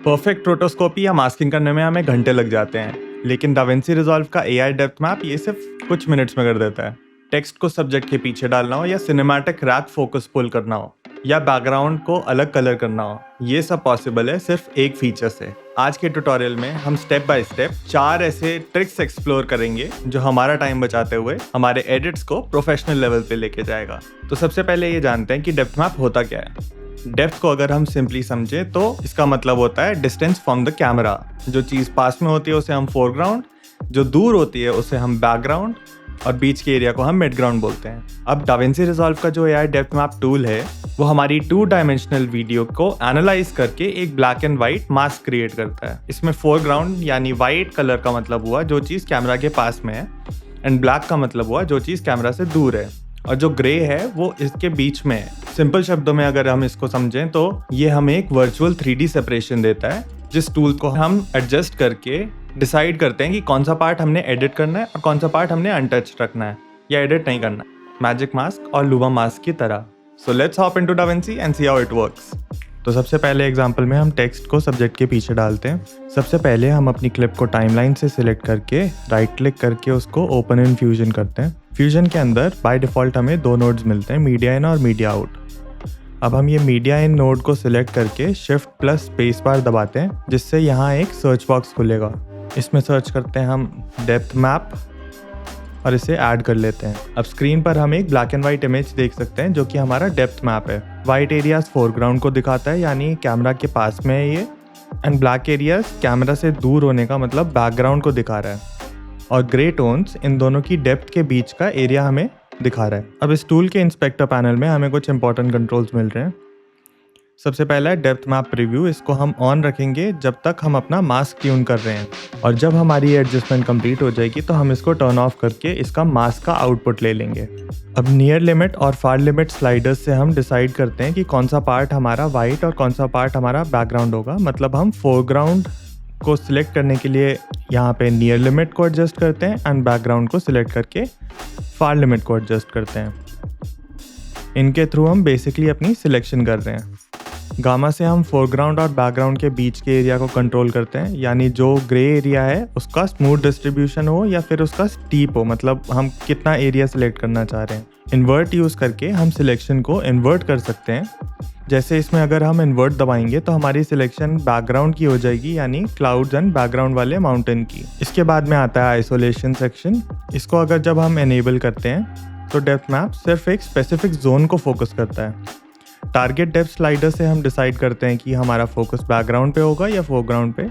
Perfect रोटोस्कोपी या masking करने में हमें घंटे लग जाते हैं, लेकिन दाविंसी रिजॉल्व का एआई डेप्थ मैप ये सिर्फ कुछ मिनट्स में कर देता है। टेक्स्ट को सब्जेक्ट के पीछे डालना हो या सिनेमैटिक रैप फोकस पुल करना हो या बैकग्राउंड को अलग कलर करना हो, ये सब पॉसिबल है सिर्फ एक फीचर से। आज के ट्यूटोरियल में हम स्टेप बाय स्टेप 4 ऐसे ट्रिक्स एक्सप्लोर करेंगे जो हमारा टाइम बचाते हुए हमारे एडिट्स को प्रोफेशनल लेवल पे लेके जाएगा। तो सबसे पहले ये जानते हैं कि डेप्थ मैप होता क्या है। डेप्थ को अगर हम सिंपली समझें तो इसका मतलब होता है डिस्टेंस फ्रॉम द कैमरा। जो चीज़ पास में होती है उसे हम फोरग्राउंड, जो दूर होती है उसे हम बैकग्राउंड और बीच के एरिया को हम मिडग्राउंड बोलते हैं। अब दाविंसी रिजॉल्व का जो एआई डेप्थ मैप टूल है वो हमारी 2 डायमेंशनल वीडियो को एनालाइज करके एक black and white mask create करता है। इसमें फोरग्राउंड यानी वाइट कलर का मतलब हुआ जो चीज़ कैमरा के पास में है, एंड ब्लैक का मतलब हुआ जो चीज़ कैमरा से दूर है, और जो ग्रे है वो इसके बीच में है। सिंपल शब्दों में अगर हम इसको समझें तो ये हमें एक वर्चुअल 3D सेपरेशन देता है, जिस टूल को हम एडजस्ट करके डिसाइड करते हैं कि कौन सा पार्ट हमने एडिट करना है और कौन सा पार्ट हमने अनटच रखना है या एडिट नहीं करना है, मैजिक मास्क और लूमा मास्क की तरह। So let's hop into DaVinci and see how it works. तो सबसे पहले एग्जांपल में हम टेक्स्ट को सब्जेक्ट के पीछे डालते हैं। सबसे पहले हम अपनी क्लिप को टाइमलाइन से सिलेक्ट करके राइट क्लिक करके उसको ओपन इन फ्यूजन करते हैं। फ्यूजन के अंदर बाय डिफ़ॉल्ट हमें 2 नोड्स मिलते हैं, मीडिया इन और मीडिया आउट। अब हम ये मीडिया इन नोड को सिलेक्ट करके शिफ्ट प्लस स्पेस बार दबाते हैं, जिससे यहाँ एक सर्च बॉक्स खुलेगा। इसमें सर्च करते हैं हम डेप्थ मैप और इसे ऐड कर लेते हैं। अब स्क्रीन पर हम एक ब्लैक एंड वाइट इमेज देख सकते हैं जो कि हमारा डेप्थ मैप है। वाइट एरियाज फोरग्राउंड को दिखाता है यानी कैमरा के पास में है ये, एंड ब्लैक एरियाज कैमरा से दूर होने का मतलब बैकग्राउंड को दिखा रहा है, और ग्रे टोन्स इन दोनों की डेप्थ के बीच का एरिया हमें दिखा रहा है। अब इस टूल के इंस्पेक्टर पैनल में हमें कुछ इंपॉर्टेंट कंट्रोल्स मिल रहे हैं। सबसे पहला है डेप्थ मैप प्रीव्यू। इसको हम ऑन रखेंगे जब तक हम अपना मास्क ट्यून कर रहे हैं, और जब हमारी एडजस्टमेंट कंप्लीट हो जाएगी तो हम इसको टर्न ऑफ करके इसका मास्क का आउटपुट ले लेंगे। अब नियर लिमिट और फार लिमिट स्लाइडर्स से हम डिसाइड करते हैं कि कौन सा पार्ट हमारा वाइट और कौन सा पार्ट हमारा बैकग्राउंड होगा। मतलब हम फोरग्राउंड को सिलेक्ट करने के लिए यहाँ पे नियर लिमिट को एडजस्ट करते हैं एंड बैकग्राउंड को सिलेक्ट करके फार लिमिट को एडजस्ट करते हैं। इनके थ्रू हम बेसिकली अपनी सिलेक्शन कर रहे हैं। गामा से हम फोरग्राउंड और बैकग्राउंड के बीच के एरिया को कंट्रोल करते हैं, यानी जो ग्रे एरिया है उसका स्मूथ डिस्ट्रीब्यूशन हो या फिर उसका स्टीप हो, मतलब हम कितना एरिया सिलेक्ट करना चाह रहे हैं। इन्वर्ट यूज़ करके हम सिलेक्शन को इन्वर्ट कर सकते हैं। जैसे इसमें अगर हम इन्वर्ट दबाएंगे तो हमारी सिलेक्शन बैकग्राउंड की हो जाएगी, यानी क्लाउड्स एंड बैकग्राउंड वाले माउंटेन की। इसके बाद में आता है आइसोलेशन सेक्शन। इसको अगर जब हम एनेबल करते हैं तो डेप्थ मैप सिर्फ एक स्पेसिफिक जोन को फोकस करता है। टारगेट डेप्थ स्लाइडर से हम डिसाइड करते हैं कि हमारा फोकस बैकग्राउंड पे होगा या फोरग्राउंड पे।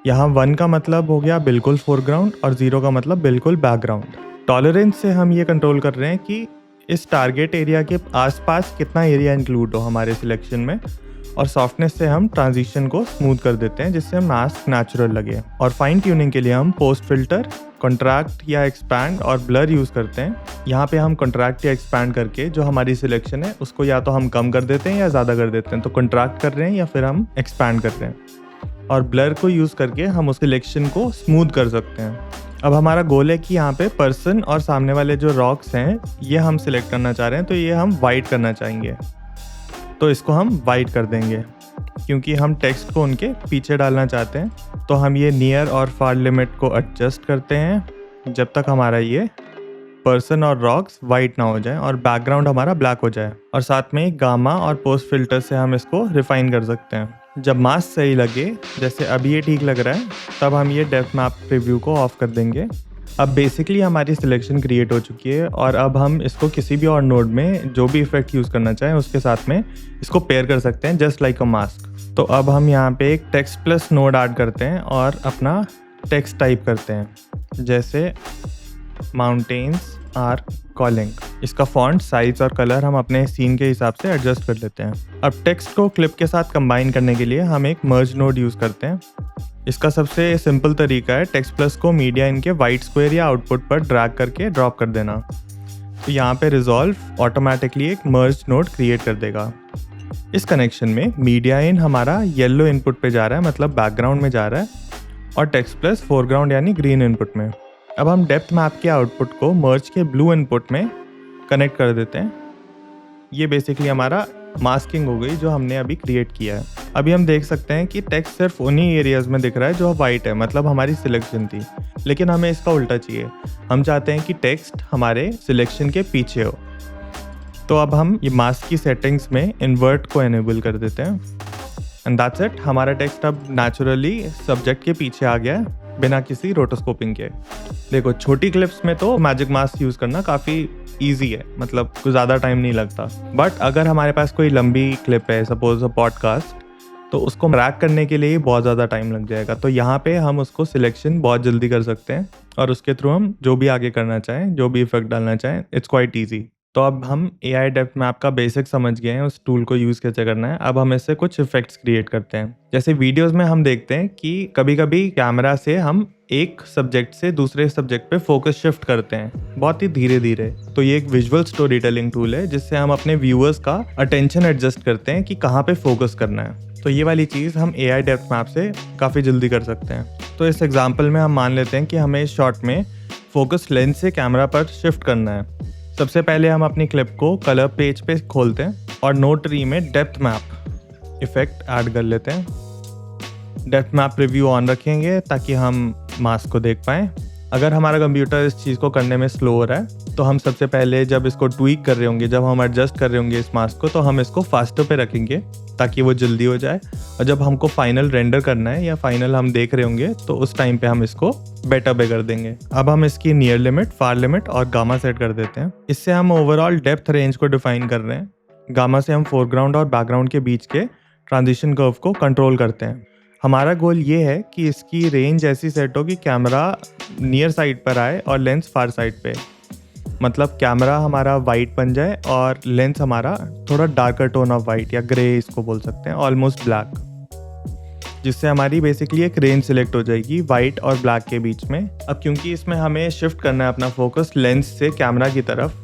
यहाँ 1 का मतलब हो गया बिल्कुल फोरग्राउंड और 0 का मतलब बिल्कुल बैकग्राउंड। टॉलरेंस से हम ये कंट्रोल कर रहे हैं कि इस टारगेट एरिया के आसपास कितना एरिया इंक्लूड हो हमारे सिलेक्शन में, और सॉफ्टनेस से हम ट्रांजिशन को स्मूथ कर देते हैं जिससे मास्क नेचुरल लगे। और फाइन ट्यूनिंग के लिए हम पोस्ट फिल्टर, कॉन्ट्रैक्ट या एक्सपैंड और ब्लर यूज़ करते हैं। यहाँ पे हम कॉन्ट्रैक्ट या एक्सपैंड करके जो हमारी सिलेक्शन है उसको या तो हम कम कर देते हैं या ज़्यादा कर देते हैं। तो कॉन्ट्रैक्ट कर रहे हैं या फिर हम एक्सपैंड कर रहे हैं। और ब्लर को यूज़ करके हम उस सिलेक्शन को स्मूथ कर सकते हैं। अब हमारा गोल है कि यहाँ पे पर्सन और सामने वाले जो रॉक्स हैं ये हम सिलेक्ट करना चाह रहे हैं, तो ये हम वाइट करना चाहेंगे, तो इसको हम वाइट कर देंगे क्योंकि हम टेक्स्ट को उनके पीछे डालना चाहते हैं। तो हम ये नियर और फार लिमिट को एडजस्ट करते हैं जब तक हमारा ये पर्सन और रॉक्स वाइट ना हो जाए और बैकग्राउंड हमारा ब्लैक हो जाए। और साथ में गामा और पोस्ट फिल्टर से हम इसको रिफाइन कर सकते हैं। जब मास्क सही लगे, जैसे अब ये ठीक लग रहा है, तब हम ये डेप्थ मैप प्रीव्यू को ऑफ कर देंगे। अब बेसिकली हमारी सिलेक्शन क्रिएट हो चुकी है, और अब हम इसको किसी भी और नोड में जो भी इफेक्ट यूज़ करना चाहें उसके साथ में इसको पेयर कर सकते हैं, जस्ट लाइक अ मास्क। तो अब हम यहाँ पे एक टेक्स्ट प्लस नोड ऐड करते हैं और अपना टेक्स्ट टाइप करते हैं, जैसे माउंटेन्स आर कॉलिंग। इसका फॉन्ट, साइज और कलर हम अपने सीन के हिसाब से एडजस्ट कर लेते हैं। अब टेक्स्ट को क्लिप के साथ कंबाइन करने के लिए हम एक मर्ज नोड यूज़ करते हैं। इसका सबसे सिंपल तरीका है टेक्स्ट प्लस को मीडिया इन के वाइट स्क्वायर या आउटपुट पर ड्रैग करके ड्रॉप कर देना। तो यहाँ पे रिजॉल्व ऑटोमेटिकली एक मर्ज नोड क्रिएट कर देगा। इस कनेक्शन में मीडिया इन हमारा येलो इनपुट पे जा रहा है, मतलब बैकग्राउंड में जा रहा है, और टेक्स्ट प्लस फोरग्राउंड यानी ग्रीन इनपुट में। अब हम डेप्थ मैप के आउटपुट को मर्ज के ब्लू इनपुट में कनेक्ट कर देते हैं। ये बेसिकली हमारा मास्किंग हो गई जो हमने अभी क्रिएट किया है। अभी हम देख सकते हैं कि टेक्स्ट सिर्फ उन्हीं एरियाज में दिख रहा है जो वाइट है, मतलब हमारी सिलेक्शन थी। लेकिन हमें इसका उल्टा चाहिए, हम चाहते हैं कि टेक्स्ट हमारे सिलेक्शन के पीछे हो। तो अब हम ये मास्क की सेटिंग्स में इन्वर्ट को एनेबल कर देते हैं एंड दैट्स इट। हमारा टेक्स्ट अब नेचुरली सब्जेक्ट के पीछे आ गया है बिना किसी रोटोस्कोपिंग के। देखो, छोटी क्लिप्स में तो मैजिक मास्क यूज़ करना काफ़ी ईजी है, मतलब कुछ ज़्यादा टाइम नहीं लगता। बट अगर हमारे पास कोई लंबी क्लिप है, सपोज अ पॉडकास्ट, तो उसको रैक करने के लिए ही बहुत ज़्यादा टाइम लग जाएगा। तो यहाँ पे हम उसको सिलेक्शन बहुत जल्दी कर सकते हैं और उसके थ्रू हम जो भी आगे करना चाहें, जो भी इफेक्ट डालना चाहें, इट्स क्वाइट ईजी। तो अब हम AI डेप्थ मैप का बेसिक समझ गए हैं, उस टूल को यूज़ कैसे करना है। अब हम इससे कुछ इफेक्ट्स क्रिएट करते हैं। जैसे वीडियोस में हम देखते हैं कि कभी कभी कैमरा से हम एक सब्जेक्ट से दूसरे सब्जेक्ट पे फोकस शिफ्ट करते हैं, बहुत ही धीरे धीरे। तो ये एक विजुअल स्टोरी टेलिंग टूल है जिससे हम अपने व्यूअर्स का अटेंशन एडजस्ट करते हैं कि कहाँ पे फोकस करना है। तो ये वाली चीज़ हम AI डेप्थ मैप से काफ़ी जल्दी कर सकते हैं। तो इस एग्जाम्पल में हम मान लेते हैं कि हमें इस शॉट में फोकस लेंस से कैमरा पर शिफ्ट करना है। सबसे पहले हम अपनी क्लिप को कलर पेज पे खोलते हैं और नोट ट्री में डेप्थ मैप इफेक्ट ऐड कर लेते हैं। डेप्थ मैप रिव्यू ऑन रखेंगे ताकि हम मास्क को देख पाएँ। अगर हमारा कंप्यूटर इस चीज़ को करने में स्लो हो रहा है तो हम सबसे पहले जब इसको ट्वीक कर रहे होंगे, जब हम एडजस्ट कर रहे होंगे इस मास्क को, तो हम इसको फास्टर पे रखेंगे ताकि वो जल्दी हो जाए। और जब हमको फाइनल रेंडर करना है या फाइनल हम देख रहे होंगे तो उस टाइम पे हम इसको बेटर पे कर देंगे। अब हम इसकी नियर लिमिट, फार लिमिट और गामा सेट कर देते हैं। इससे हम ओवरऑल डेप्थ रेंज को डिफाइन कर रहे हैं। गामा से हम फोरग्राउंड और बैकग्राउंड के बीच के ट्रांजिशन कर्व को कंट्रोल करते हैं। हमारा गोल ये है कि इसकी रेंज ऐसी सेट हो कि कैमरा नियर साइड पर आए और लेंस फार साइड पे, मतलब कैमरा हमारा वाइट बन जाए और लेंस हमारा थोड़ा डार्कर टोन ऑफ वाइट या ग्रे इसको बोल सकते हैं, ऑलमोस्ट ब्लैक, जिससे हमारी बेसिकली एक रेंज सिलेक्ट हो जाएगी वाइट और ब्लैक के बीच में। अब क्योंकि इसमें हमें शिफ्ट करना है अपना फोकस लेंस से कैमरा की तरफ,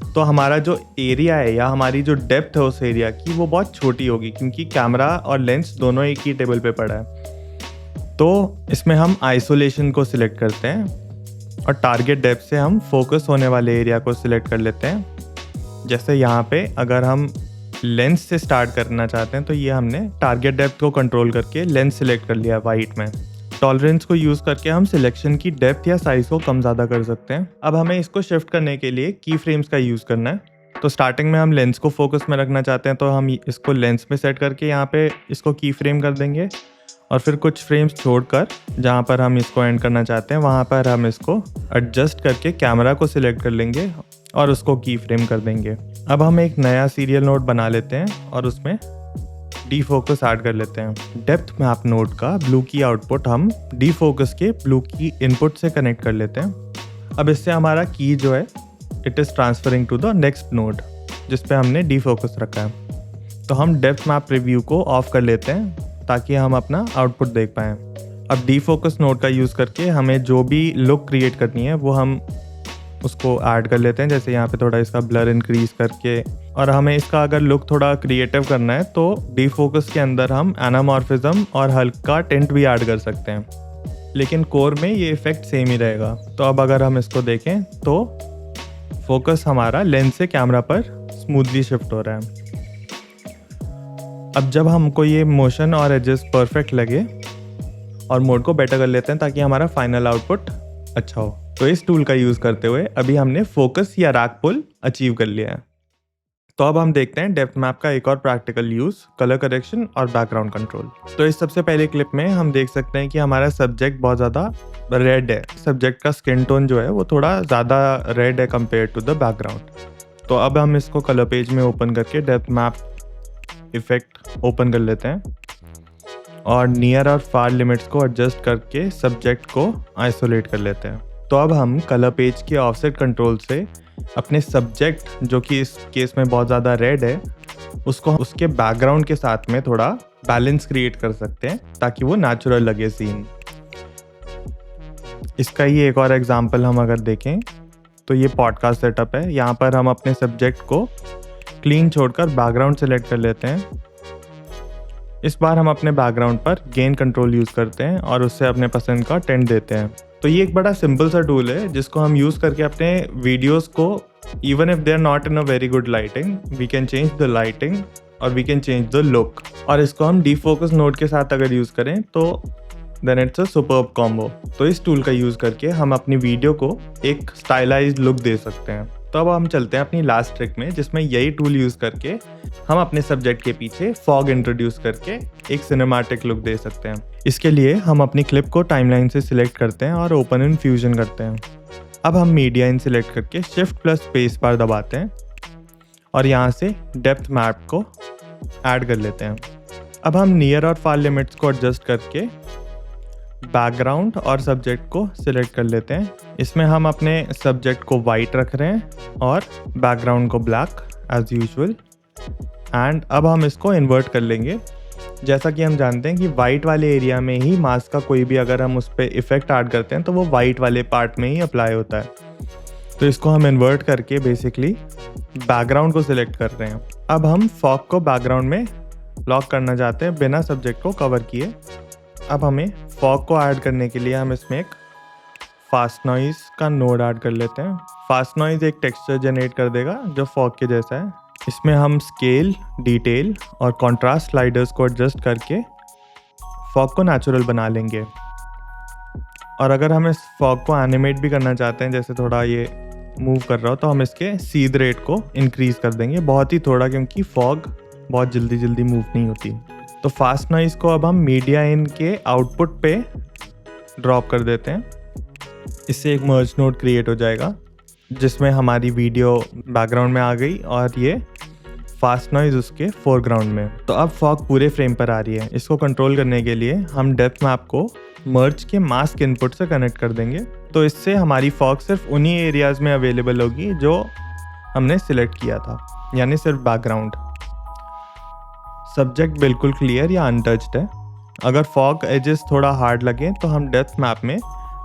तो हमारा जो एरिया है या हमारी जो डेप्थ है उस एरिया की वो बहुत छोटी होगी, क्योंकि कैमरा और लेंस दोनों एक ही टेबल पे पड़ा है। तो इसमें हम आइसोलेशन को सिलेक्ट करते हैं और टारगेट डेप्थ से हम फोकस होने वाले एरिया को सिलेक्ट कर लेते हैं। जैसे यहाँ पे अगर हम लेंस से स्टार्ट करना चाहते हैं तो ये हमने टारगेट डेप्थ को कंट्रोल करके लेंस सिलेक्ट कर लिया वाइट में। टॉलरेंस को यूज़ करके हम सिलेक्शन की डेप्थ या साइज को कम ज़्यादा कर सकते हैं। अब हमें इसको शिफ्ट करने के लिए की फ्रेम्स का यूज़ करना है। तो स्टार्टिंग में हम लेंस को फोकस में रखना चाहते हैं तो हम इसको लेंस में सेट करके यहाँ पे इसको की फ्रेम कर देंगे और फिर कुछ फ्रेम्स छोड़कर जहाँ पर हम इसको एंड करना चाहते हैं वहाँ पर हम इसको एडजस्ट करके कैमरा को सिलेक्ट कर लेंगे और उसको की फ्रेम कर देंगे। अब हम एक नया सीरियल नोड बना लेते हैं और उसमें डीफोकस ऐड कर लेते हैं। डेप्थ मैप नोड का ब्लू की आउटपुट हम डीफोकस के ब्लू की इनपुट से कनेक्ट कर लेते हैं। अब इससे हमारा की जो है it is transferring to the next node जिस पे हमने डीफोकस रखा है। तो हम डेप्थ मैप रिव्यू को ऑफ कर लेते हैं ताकि हम अपना आउटपुट देख पाएँ। अब डीफोकस नोड का यूज़ करके हमें जो भी लुक क्रिएट करनी है वो हम उसको ऐड कर लेते हैं। जैसे यहाँ पे थोड़ा इसका ब्लर इंक्रीज करके, और हमें इसका अगर लुक थोड़ा क्रिएटिव करना है तो डीफोकस के अंदर हम एनामॉर्फिज्म और हल्का टिंट भी ऐड कर सकते हैं, लेकिन कोर में ये इफेक्ट सेम ही रहेगा। तो अब अगर हम इसको देखें तो फोकस हमारा लेंस से कैमरा पर स्मूथली शिफ्ट हो रहा है। अब जब हमको ये मोशन और एडजस्ट परफेक्ट लगे और मोड को बेटर कर लेते हैं ताकि हमारा फाइनल आउटपुट अच्छा हो। तो इस टूल का यूज़ करते हुए अभी हमने फोकस या रैक पुल अचीव कर लिया है। तो अब हम देखते हैं डेप्थ मैप का एक और प्रैक्टिकल यूज़, कलर करेक्शन और बैकग्राउंड कंट्रोल। तो इस सबसे पहले क्लिप में हम देख सकते हैं कि हमारा सब्जेक्ट बहुत ज़्यादा रेड है। सब्जेक्ट का स्किन टोन जो है वो थोड़ा ज़्यादा रेड है कंपेयर टू द बैकग्राउंड। तो अब हम इसको कलर पेज में ओपन करके डेप्थ मैप इफेक्ट ओपन कर लेते हैं और नियर और फार लिमिट्स को एडजस्ट करके सब्जेक्ट को आइसोलेट कर लेते हैं। तो अब हम कलर पेज के ऑफसेट कंट्रोल से अपने सब्जेक्ट, जो कि इस केस में बहुत ज़्यादा रेड है, उसको उसके बैकग्राउंड के साथ में थोड़ा बैलेंस क्रिएट कर सकते हैं ताकि वो नेचुरल लगे सीन। इसका ही एक और एग्जांपल हम अगर देखें तो ये पॉडकास्ट सेटअप है। यहाँ पर हम अपने सब्जेक्ट को क्लीन छोड़कर बैकग्राउंड सेलेक्ट कर लेते हैं। इस बार हम अपने बैकग्राउंड पर गेन कंट्रोल यूज़ करते हैं और उससे अपने पसंद का टेंट देते हैं। तो ये एक बड़ा सिंपल सा टूल है जिसको हम यूज़ करके अपने वीडियोस को, even if they are not in a very good lighting, we can change the lighting और we can change the look. और इसको हम डीफोकस नोड के साथ अगर यूज़ करें तो then it's a superb combo. तो इस टूल का यूज़ करके हम अपनी वीडियो को एक स्टाइलाइज्ड लुक दे सकते हैं। तो अब हम चलते हैं अपनी लास्ट ट्रिक में, जिसमें यही टूल यूज़ करके हम अपने सब्जेक्ट के पीछे फॉग इंट्रोड्यूस करके एक सिनेमैटिक लुक दे सकते हैं। इसके लिए हम अपनी क्लिप को टाइमलाइन से सिलेक्ट करते हैं और ओपन इन फ्यूजन करते हैं। अब हम मीडिया इन सिलेक्ट करके शिफ्ट प्लस स्पेस बार दबाते हैं और यहाँ से डेप्थ मैप को ऐड कर लेते हैं। अब हम नियर और फार लिमिट्स को एडजस्ट करके बैकग्राउंड और सब्जेक्ट को सिलेक्ट कर लेते हैं। इसमें हम अपने सब्जेक्ट को वाइट रख रहे हैं और बैकग्राउंड को ब्लैक एज यूजुअल। एंड अब हम इसको इन्वर्ट कर लेंगे। जैसा कि हम जानते हैं कि वाइट वाले एरिया में ही मास्क का कोई भी अगर हम उस पर इफेक्ट ऐड करते हैं तो वो वाइट वाले पार्ट में ही अप्लाई होता है। तो इसको हम इन्वर्ट करके बेसिकली बैकग्राउंड को सिलेक्ट कर रहे हैं। अब हम फॉग को बैकग्राउंड में लॉक करना चाहते हैं बिना सब्जेक्ट को कवर किए। अब हमें फॉग को ऐड करने के लिए हम इसमें एक फास्ट नॉइज़ का नोड ऐड कर लेते हैं। फास्ट नॉइज़ एक टेक्सचर जनरेट कर देगा जो फॉग के जैसा है। इसमें हम स्केल, डिटेल और कॉन्ट्रास्ट स्लाइडर्स को एडजस्ट करके फॉग को नेचुरल बना लेंगे। और अगर हम इस फॉग को एनिमेट भी करना चाहते हैं, जैसे थोड़ा ये मूव कर रहा हो, तो हम इसके सीध रेट को इंक्रीज़ कर देंगे, बहुत ही थोड़ा, क्योंकि फॉग बहुत जल्दी मूव नहीं होती। तो फास्ट नॉइज़ को अब हम मीडिया इन के आउटपुट पे ड्रॉप कर देते हैं। इससे एक मर्ज नोड क्रिएट हो जाएगा जिसमें हमारी वीडियो बैकग्राउंड में आ गई और ये फास्ट नॉइज़ उसके फोरग्राउंड में। तो अब फॉग पूरे फ्रेम पर आ रही है। इसको कंट्रोल करने के लिए हम डेप्थ मैप को मर्ज के मास्क इनपुट से कनेक्ट कर देंगे। तो इससे हमारी फॉग सिर्फ उन्हीं एरियाज़ में अवेलेबल होगी जो हमने सिलेक्ट किया था, यानी सिर्फ बैकग्राउंड। सब्जेक्ट बिल्कुल क्लियर या अनटच्ड है। अगर फॉग एजेस थोड़ा हार्ड लगे तो हम डेप्थ मैप में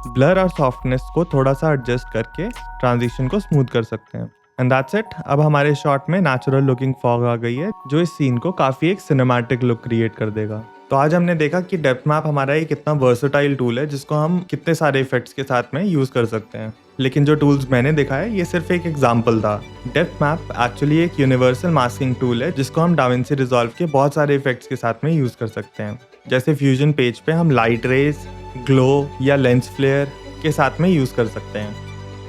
ब्लर और सॉफ्टनेस को थोड़ा सा एडजस्ट करके ट्रांजिशन को स्मूथ कर सकते हैं। And that's it. अब हमारे शॉट में नेचुरल लुकिंग फॉग आ गई है जो इस सीन को काफ़ी एक सिनेमैटिक लुक क्रिएट कर देगा। तो आज हमने देखा कि डेप्थ मैप हमारा एक कितना वर्सेटाइल टूल है जिसको हम कितने सारे इफेक्ट्स के साथ में यूज़ कर सकते हैं। लेकिन जो टूल्स मैंने देखा है ये सिर्फ एक एग्जाम्पल था। डेप्थ मैप एक्चुअली एक यूनिवर्सल मास्किंग टूल है जिसको हम डाविंसी रिजॉल्व के बहुत सारे इफेक्ट्स के साथ में यूज़ कर सकते हैं। जैसे फ्यूजन पेज पे हम लाइट रेज, ग्लो या लेंस फ्लेयर के साथ में यूज़ कर सकते हैं,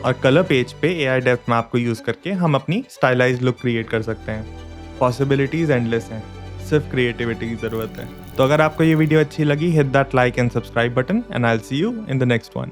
और कलर पेज पे AI डेप्थ मैप को यूज़ करके हम अपनी स्टाइलाइज्ड लुक क्रिएट कर सकते हैं। पॉसिबिलिटीज़ एंडलेस हैं, सिर्फ क्रिएटिविटी की ज़रूरत है। तो अगर आपको ये वीडियो अच्छी लगी, hit that like and subscribe button and I will see you in the next one.